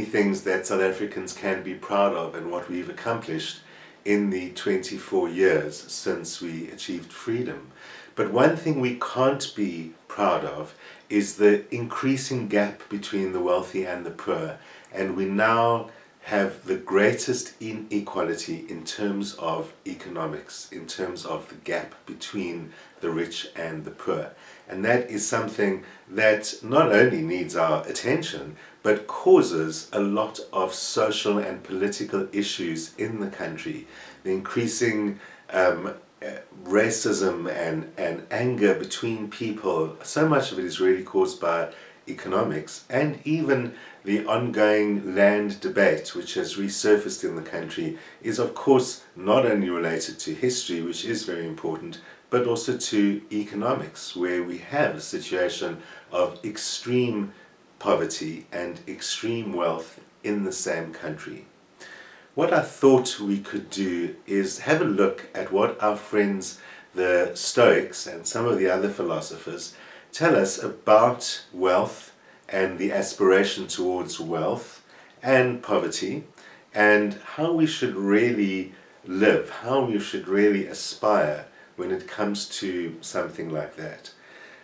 things that South Africans can be proud of and what we've accomplished in the 24 years since we achieved freedom. But one thing we can't be proud of is the increasing gap between the wealthy and the poor. And we now have the greatest inequality in terms of economics, in terms of the gap between the rich and the poor. And that is something that not only needs our attention, but causes a lot of social and political issues in the country. The increasing racism and anger between people, so much of it is really caused by economics, and even the ongoing land debate which has resurfaced in the country is of course not only related to history, which is very important, but also to economics, where we have a situation of extreme poverty and extreme wealth in the same country. What I thought we could do is have a look at what our friends the Stoics and some of the other philosophers tell us about wealth and the aspiration towards wealth and poverty, and how we should really live, how we should really aspire when it comes to something like that.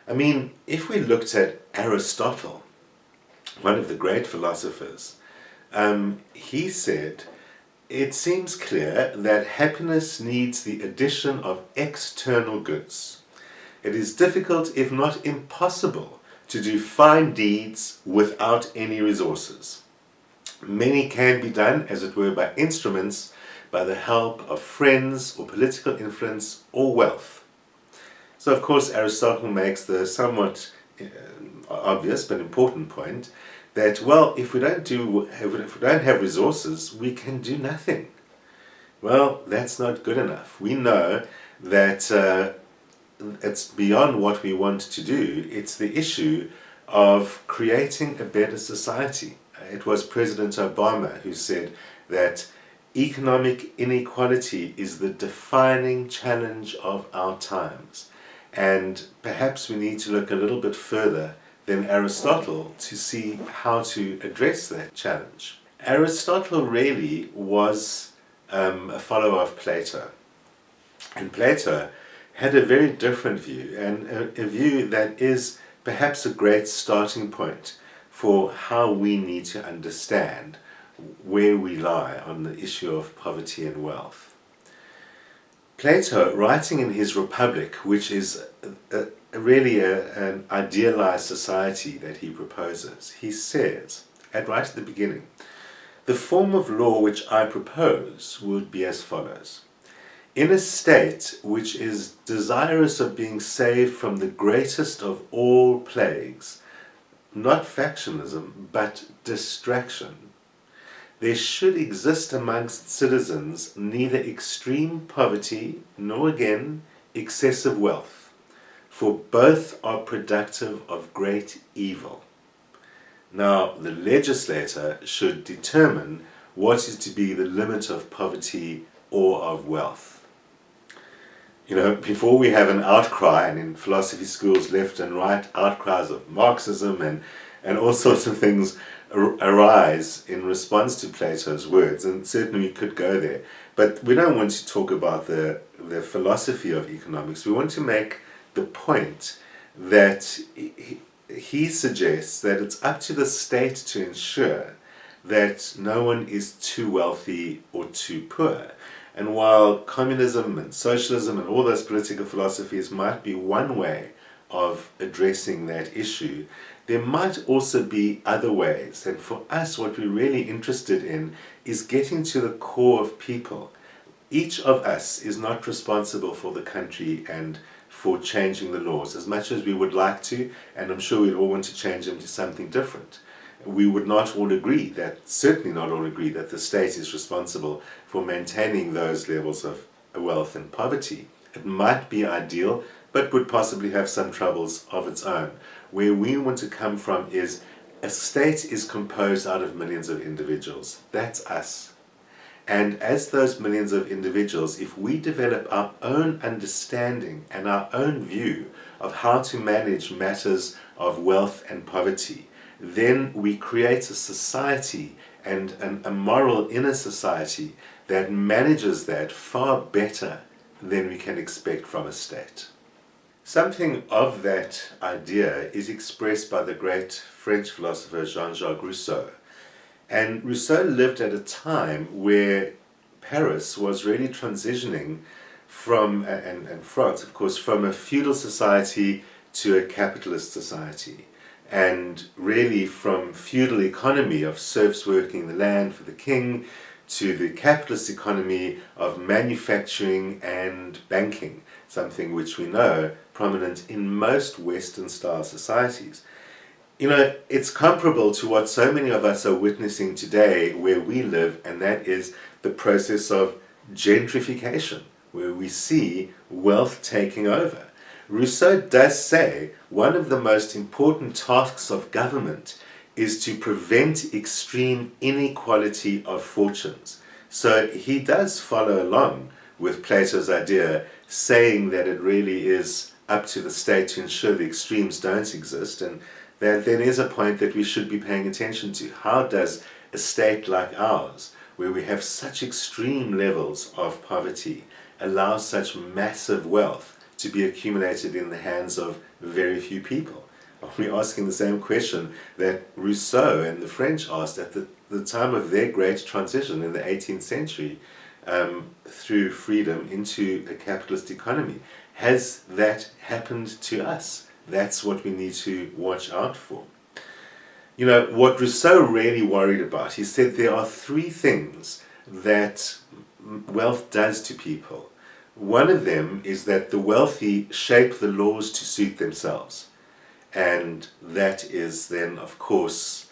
I mean, if we looked at Aristotle, one of the great philosophers, he said, "It seems clear that happiness needs the addition of external goods. It is difficult, if not impossible, to do fine deeds without any resources. Many can be done, as it were, by instruments, by the help of friends or political influence or wealth." So of course Aristotle makes the somewhat obvious but important point that, well, if we don't have resources, we can do nothing. Well, that's not good enough. We know that it's beyond what we want to do. It's the issue of creating a better society. It was President Obama who said that economic inequality is the defining challenge of our times. And perhaps we need to look a little bit further than Aristotle to see how to address that challenge. Aristotle really was a follower of Plato. And Plato had a very different view, and a view that is perhaps a great starting point for how we need to understand where we lie on the issue of poverty and wealth. Plato, writing in his Republic, which is really an idealized society that he proposes, he says, right at the beginning, "The form of law which I propose would be as follows. In a state which is desirous of being saved from the greatest of all plagues, not factionalism, but distraction, there should exist amongst citizens neither extreme poverty nor again excessive wealth, for both are productive of great evil. Now the legislator should determine what is to be the limit of poverty or of wealth." You know, before we have an outcry, and in philosophy schools left and right, outcries of Marxism and all sorts of things arise in response to Plato's words, and certainly we could go there. But we don't want to talk about the philosophy of economics. We want to make the point that he suggests that it's up to the state to ensure that no one is too wealthy or too poor. And while communism and socialism and all those political philosophies might be one way of addressing that issue, there might also be other ways. And for us, what we're really interested in is getting to the core of people. Each of us is not responsible for the country and for changing the laws, as much as we would like to, and I'm sure we'd all want to change them to something different. We would not all agree certainly not all agree that the state is responsible for maintaining those levels of wealth and poverty. It might be ideal, but would possibly have some troubles of its own. Where we want to come from is a state is composed out of millions of individuals. That's us. And as those millions of individuals, if we develop our own understanding and our own view of how to manage matters of wealth and poverty, then we create a society and a moral inner society that manages that far better than we can expect from a state. Something of that idea is expressed by the great French philosopher Jean-Jacques Rousseau. And Rousseau lived at a time where Paris was really transitioning from, and France, of course, from a feudal society to a capitalist society. And really from feudal economy of serfs working the land for the king to the capitalist economy of manufacturing and banking, something which we know prominent in most Western style societies. You know, it's comparable to what so many of us are witnessing today where we live, and that is the process of gentrification, where we see wealth taking over. Rousseau does say one of the most important tasks of government is to prevent extreme inequality of fortunes. So he does follow along with Plato's idea, saying that it really is up to the state to ensure the extremes don't exist, and that then is a point that we should be paying attention to. How does a state like ours, where we have such extreme levels of poverty, allow such massive wealth to be accumulated in the hands of very few people? We're asking the same question that Rousseau and the French asked at the time of their great transition in the 18th century through freedom into a capitalist economy. Has that happened to us? That's what we need to watch out for. You know, what Rousseau really worried about, he said there are three things that wealth does to people. One of them is that the wealthy shape the laws to suit themselves. And that is then, of course,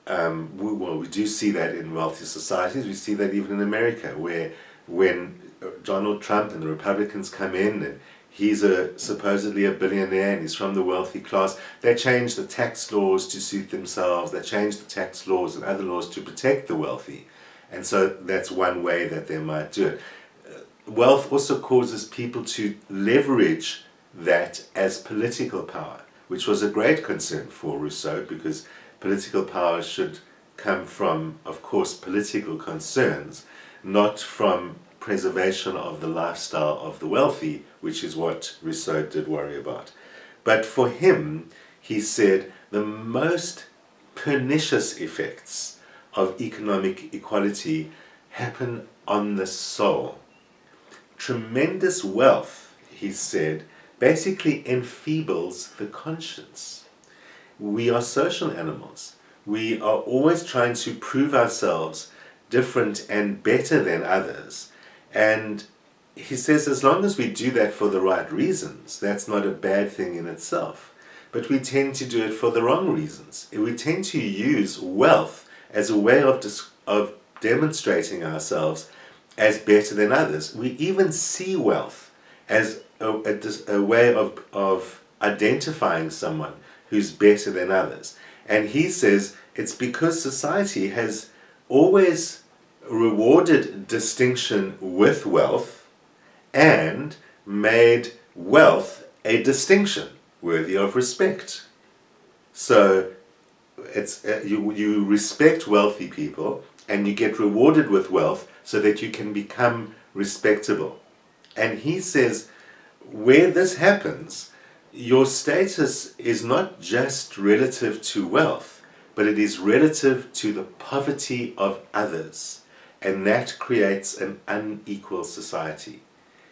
we do see that in wealthy societies. We see that even in America, where when Donald Trump and the Republicans come in and he's supposedly a billionaire and he's from the wealthy class, they change the tax laws to suit themselves. They change the tax laws and other laws to protect the wealthy. And so that's one way that they might do it. Wealth also causes people to leverage that as political power, which was a great concern for Rousseau, because political power should come from, of course, political concerns, not from preservation of the lifestyle of the wealthy, which is what Rousseau did worry about. But for him, he said, the most pernicious effects of economic equality happen on the soul. Tremendous wealth, he said, basically enfeebles the conscience. We are social animals. We are always trying to prove ourselves different and better than others. And he says as long as we do that for the right reasons, that's not a bad thing in itself. But we tend to do it for the wrong reasons. We tend to use wealth as a way of demonstrating ourselves as better than others. We even see wealth as a way of identifying someone who's better than others. And he says it's because society has always rewarded distinction with wealth and made wealth a distinction worthy of respect. So it's you respect wealthy people and you get rewarded with wealth so that you can become respectable. And he says where this happens, your status is not just relative to wealth, but it is relative to the poverty of others. And that creates an unequal society.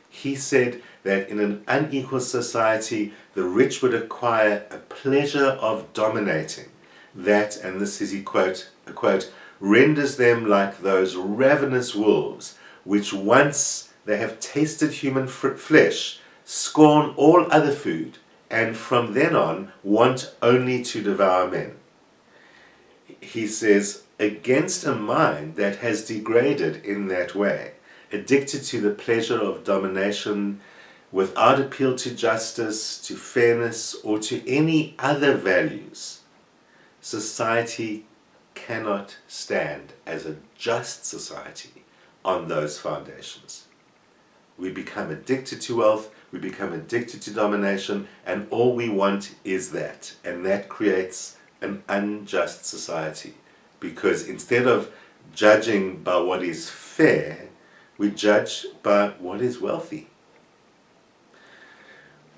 He said that in an unequal society, the rich would acquire a pleasure of dominating. That, and this is a quote, renders them like those ravenous wolves, which once they have tasted human flesh, scorn all other food, and from then on want only to devour men. He says, against a mind that has degraded in that way, addicted to the pleasure of domination, without appeal to justice, to fairness, or to any other values, society cannot stand as a just society on those foundations. We become addicted to wealth, we become addicted to domination, and all we want is that. And that creates an unjust society. because instead of judging by what is fair, we judge by what is wealthy.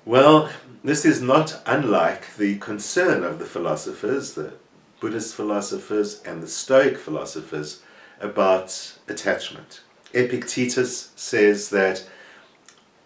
Well, this is not unlike the concern of the philosophers, the Buddhist philosophers and the Stoic philosophers, about attachment. Epictetus says that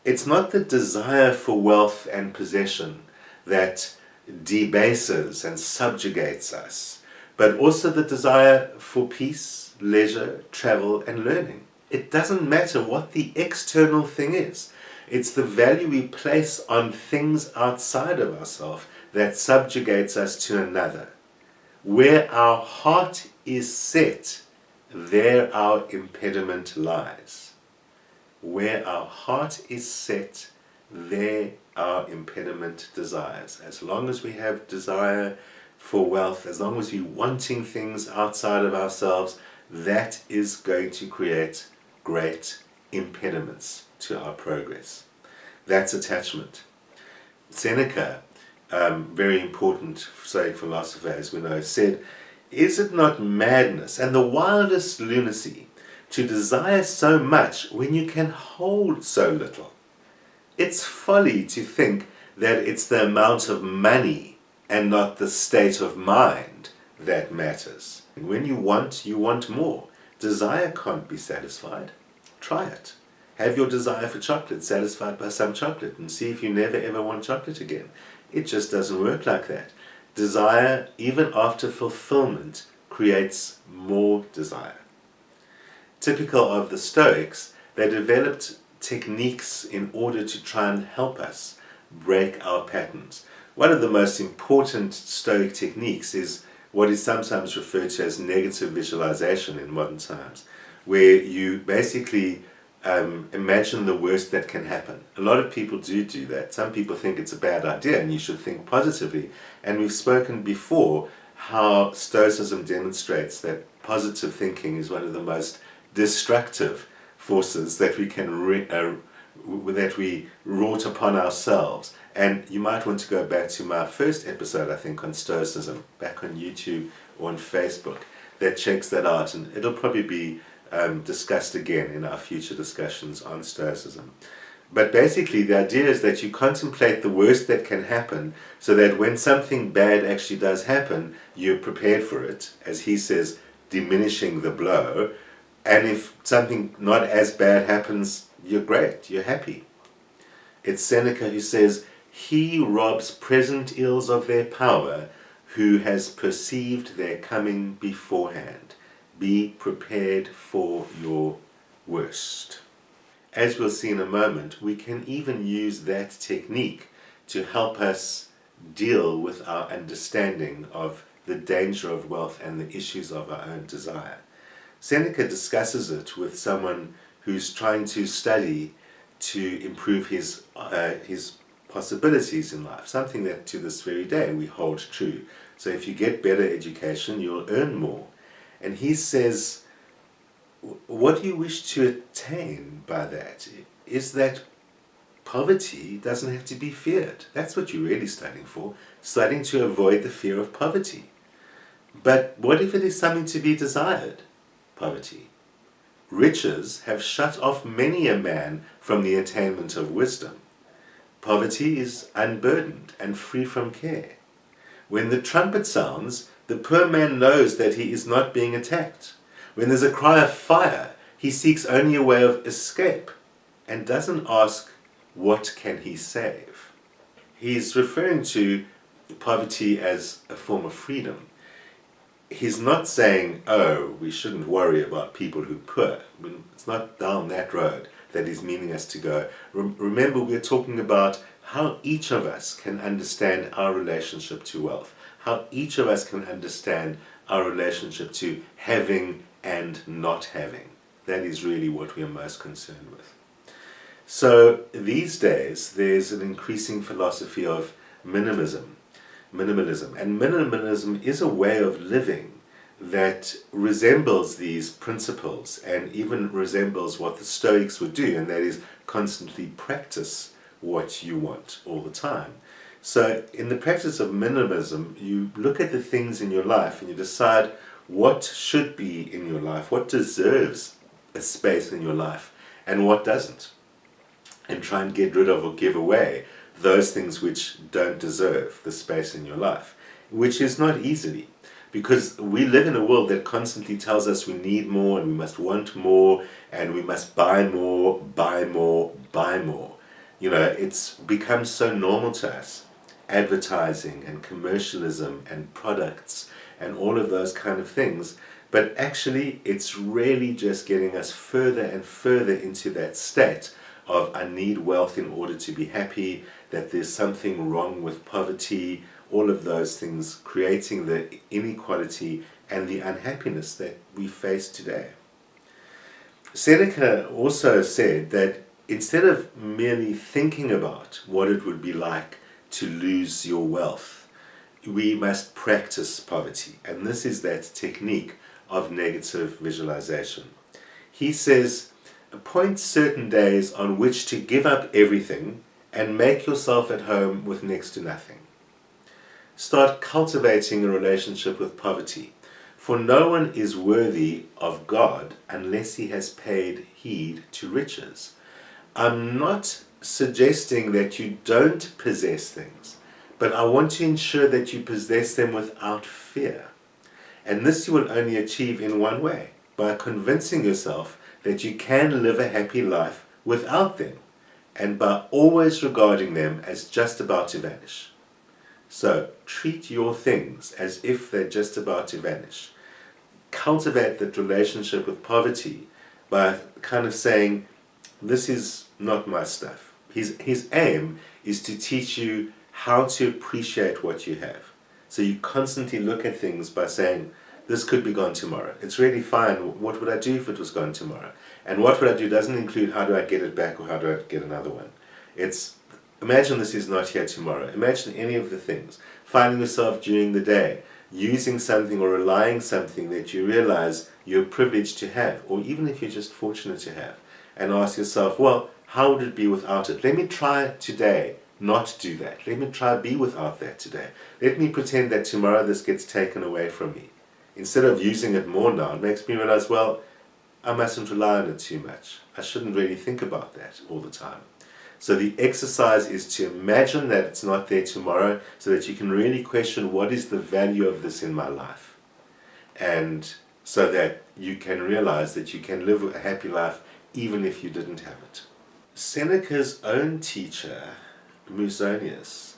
it's not the desire for wealth and possession that debases and subjugates us, but also the desire for peace, leisure, travel, and learning. It doesn't matter what the external thing is. It's the value we place on things outside of ourselves that subjugates us to another. Where our heart is set, there our impediment lies. Where our heart is set, there our impediment desires. As long as we have desire for wealth, as long as we're wanting things outside of ourselves, that is going to create great impediments to our progress. That's attachment. Seneca, very important Stoic philosopher, as we know, said, "Is it not madness and the wildest lunacy to desire so much when you can hold so little? It's folly to think that it's the amount of money and not the state of mind that matters. When you want more. Desire can't be satisfied. Try it. Have your desire for chocolate satisfied by some chocolate and see if you never ever want chocolate again. It just doesn't work like that. Desire, even after fulfillment, creates more desire." Typical of the Stoics, they developed techniques in order to try and help us break our patterns. One of the most important Stoic techniques is what is sometimes referred to as negative visualization in modern times, where you basically imagine the worst that can happen. A lot of people do that. Some people think it's a bad idea and you should think positively. And we've spoken before how Stoicism demonstrates that positive thinking is one of the most destructive forces that we can that we wrought upon ourselves. And you might want to go back to my first episode, I think, on Stoicism, back on YouTube or on Facebook, that checks that out, and it'll probably be discussed again in our future discussions on Stoicism. But basically the idea is that you contemplate the worst that can happen so that when something bad actually does happen, you're prepared for it, as he says, diminishing the blow. And if something not as bad happens, you're great, you're happy. It's Seneca who says, "He robs present ills of their power who has perceived their coming beforehand. Be prepared for your worst." As we'll see in a moment, we can even use that technique to help us deal with our understanding of the danger of wealth and the issues of our own desire. Seneca discusses it with someone who's trying to study to improve his possibilities in life, something that to this very day we hold true. So if you get better education, you'll earn more. And he says, what do you wish to attain by that? Is that poverty doesn't have to be feared. That's what you're really studying for, studying to avoid the fear of poverty. But what if it is something to be desired? Poverty. Riches have shut off many a man from the attainment of wisdom. Poverty is unburdened and free from care. When the trumpet sounds, the poor man knows that he is not being attacked. When there's a cry of fire, he seeks only a way of escape and doesn't ask, what can he save? He's referring to poverty as a form of freedom. He's not saying, oh, we shouldn't worry about people who are poor. It's not down that road that he's meaning us to go. Remember, we're talking about how each of us can understand our relationship to wealth, how each of us can understand our relationship to having and not having. That is really what we are most concerned with. So these days, there's an increasing philosophy of minimalism. And minimalism is a way of living that resembles these principles and even resembles what the Stoics would do, and that is constantly practice what you want all the time. So in the practice of minimalism, you look at the things in your life and you decide, what should be in your life, what deserves a space in your life, and what doesn't. And try and get rid of or give away those things which don't deserve the space in your life, which is not easily. Because we live in a world that constantly tells us we need more and we must want more and we must buy more, buy more, buy more. It's become so normal to us. Advertising and commercialism and products and all of those kind of things. But actually, it's really just getting us further and further into that state of I need wealth in order to be happy, that there's something wrong with poverty, all of those things creating the inequality and the unhappiness that we face today. Seneca also said that instead of merely thinking about what it would be like to lose your wealth, we must practice poverty. And this is that technique of negative visualization. He says, appoint certain days on which to give up everything and make yourself at home with next to nothing. Start cultivating a relationship with poverty, for no one is worthy of God unless he has paid heed to riches. I'm not suggesting that you don't possess things, but I want to ensure that you possess them without fear. And this you will only achieve in one way, by convincing yourself that you can live a happy life without them, and by always regarding them as just about to vanish. So, treat your things as if they're just about to vanish. Cultivate that relationship with poverty by kind of saying, this is not my stuff. His aim is to teach you how to appreciate what you have. So you constantly look at things by saying, this could be gone tomorrow. It's really fine. What would I do if it was gone tomorrow? And what would I do doesn't include how do I get it back or how do I get another one. Imagine this is not here tomorrow. Imagine any of the things. Finding yourself during the day, using something or relying something that you realize you're privileged to have, or even if you're just fortunate to have, and ask yourself, well, how would it be without it? Let me try today not do that. Let me try be without that today. Let me pretend that tomorrow this gets taken away from me. Instead of using it more now, it makes me realize, well, I mustn't rely on it too much. I shouldn't really think about that all the time. So the exercise is to imagine that it's not there tomorrow so that you can really question what is the value of this in my life. And so that you can realize that you can live a happy life even if you didn't have it. Seneca's own teacher, Musonius,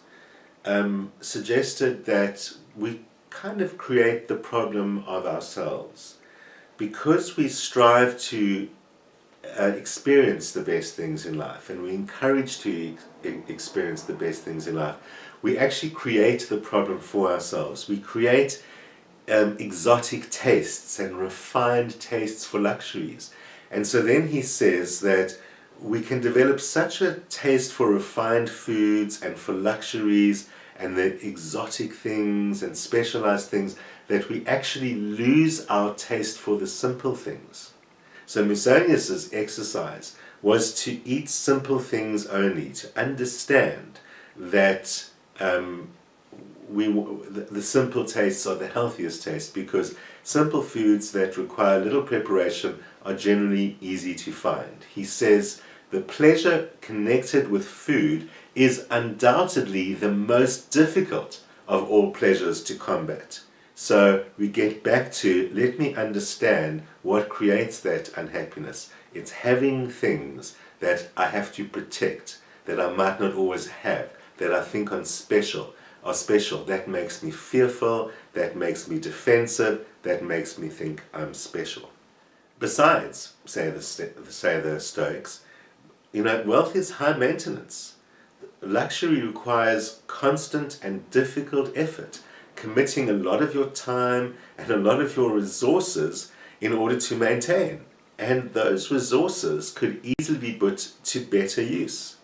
suggested that we kind of create the problem of ourselves. Because we strive to experience the best things in life and we encourage to experience the best things in life, we actually create the problem for ourselves. We create exotic tastes and refined tastes for luxuries. And so then he says that we can develop such a taste for refined foods and for luxuries and the exotic things and specialized things that we actually lose our taste for the simple things. So Musonius's exercise was to eat simple things only, to understand that the simple tastes are the healthiest tastes, because simple foods that require little preparation are generally easy to find. He says the pleasure connected with food is undoubtedly the most difficult of all pleasures to combat. So we get back to, let me understand what creates that unhappiness. It's having things that I have to protect, that I might not always have, that I think are special. That makes me fearful, that makes me defensive, that makes me think I'm special. Besides, say the Stoics, wealth is high maintenance. Luxury requires constant and difficult effort, committing a lot of your time and a lot of your resources in order to maintain. And those resources could easily be put to better use.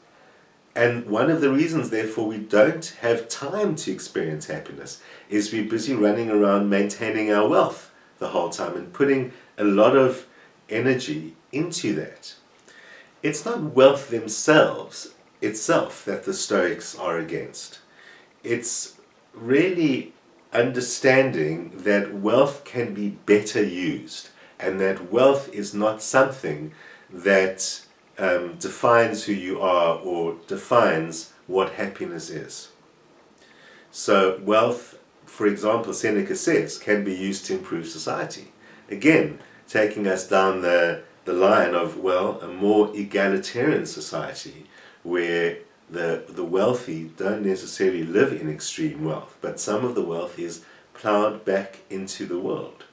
And one of the reasons, therefore, we don't have time to experience happiness is we're busy running around maintaining our wealth the whole time and putting a lot of energy into that. It's not wealth itself that the Stoics are against. It's really understanding that wealth can be better used, and that wealth is not something that defines who you are or defines what happiness is. So wealth, for example, Seneca says, can be used to improve society. Again, taking us down the line of, well, a more egalitarian society where the wealthy don't necessarily live in extreme wealth, but some of the wealth is plowed back into the world,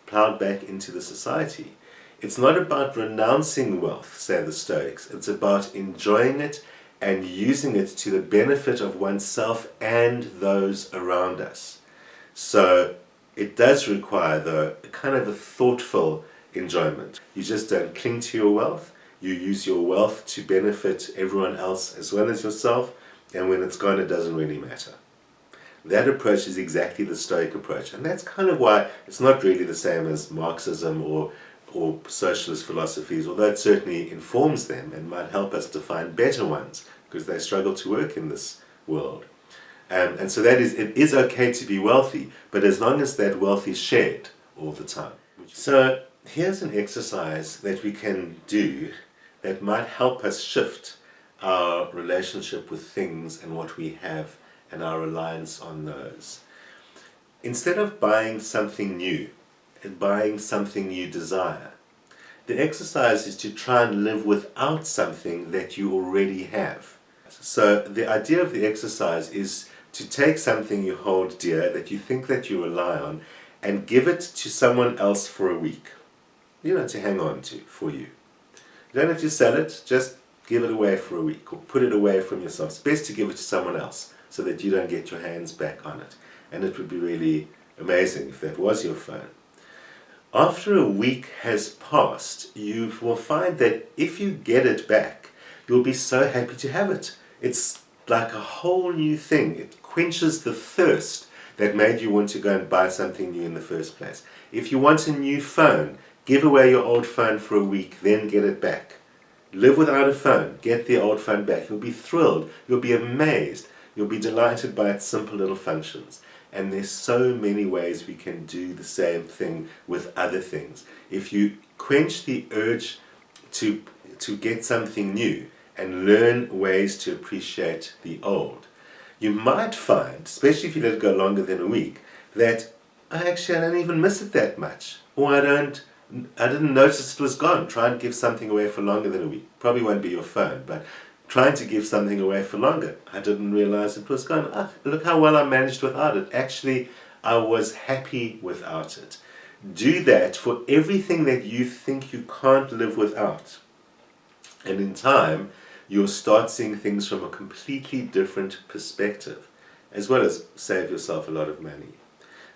plowed back into the society. It's not about renouncing wealth, say the Stoics. It's about enjoying it and using it to the benefit of oneself and those around us. So it does require, though, a kind of a thoughtful enjoyment. You just don't cling to your wealth. You use your wealth to benefit everyone else as well as yourself, and when it's gone, it doesn't really matter. That approach is exactly the Stoic approach, and that's kind of why it's not really the same as Marxism or socialist philosophies, although it certainly informs them and might help us to find better ones, because they struggle to work in this world. And so it is okay to be wealthy, but as long as that wealth is shared all the time. So here's an exercise that we can do that might help us shift our relationship with things and what we have and our reliance on those. Instead of buying something new and buying something you desire, the exercise is to try and live without something that you already have. So the idea of the exercise is to take something you hold dear, that you think that you rely on, and give it to someone else for a week. To hang on to for you. You don't have to sell it, just give it away for a week or put it away from yourself. It's best to give it to someone else so that you don't get your hands back on it. And it would be really amazing if that was your phone. After a week has passed, you will find that if you get it back, you'll be so happy to have it. It's like a whole new thing. It quenches the thirst that made you want to go and buy something new in the first place. If you want a new phone, give away your old phone for a week, then get it back. Live without a phone, get the old phone back. You'll be thrilled, you'll be amazed, you'll be delighted by its simple little functions. And there's so many ways we can do the same thing with other things. If you quench the urge to get something new and learn ways to appreciate the old, you might find, especially if you let it go longer than a week, that I don't even miss it that much. Or I didn't notice it was gone. Try and give something away for longer than a week. Probably won't be your phone, but trying to give something away for longer. I didn't realize it was gone. Look how well I managed without it. Actually, I was happy without it. Do that for everything that you think you can't live without. And in time, you'll start seeing things from a completely different perspective, as well as save yourself a lot of money.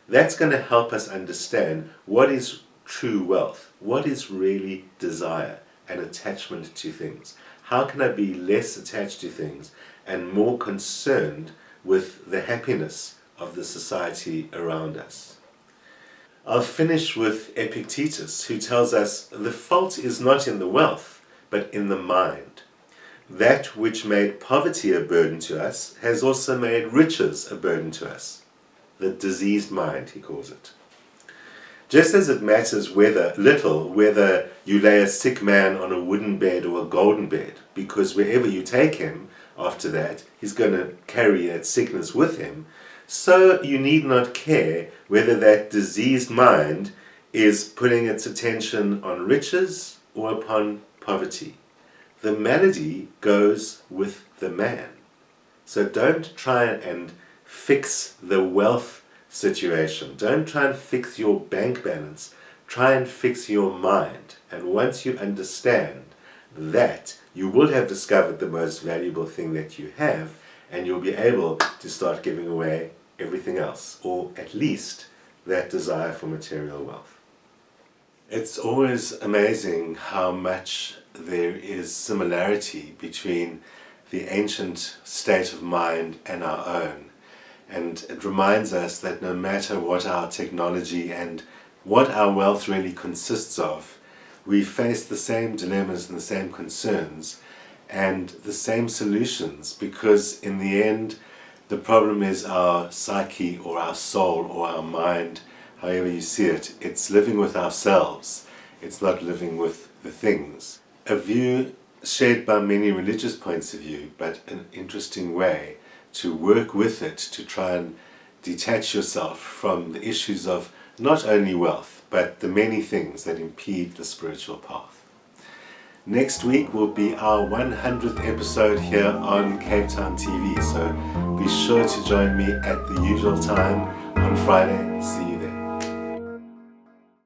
That's going to help us understand what is true wealth, what is really desire and attachment to things. How can I be less attached to things and more concerned with the happiness of the society around us? I'll finish with Epictetus, who tells us the fault is not in the wealth, but in the mind. That which made poverty a burden to us has also made riches a burden to us. The diseased mind, he calls it. Just as it matters little whether you lay a sick man on a wooden bed or a golden bed, because wherever you take him after that, he's going to carry that sickness with him, so you need not care whether that diseased mind is putting its attention on riches or upon poverty. The malady goes with the man. So don't try and fix the wealth situation. Don't try and fix your bank balance. Try and fix your mind. And once you understand that, you will have discovered the most valuable thing that you have, and you'll be able to start giving away everything else, or at least that desire for material wealth. It's always amazing how much there is similarity between the ancient state of mind and our own. And it reminds us that no matter what our technology and what our wealth really consists of, we face the same dilemmas and the same concerns and the same solutions, because in the end The problem is our psyche or our soul or our mind, however you see it. It's living with ourselves. It's not living with the things. A view shared by many religious points of view, but an interesting way to work with it, to try and detach yourself from the issues of not only wealth, but the many things that impede the spiritual path. Next week will be our 100th episode here on Cape Town TV, so be sure to join me at the usual time on Friday. See you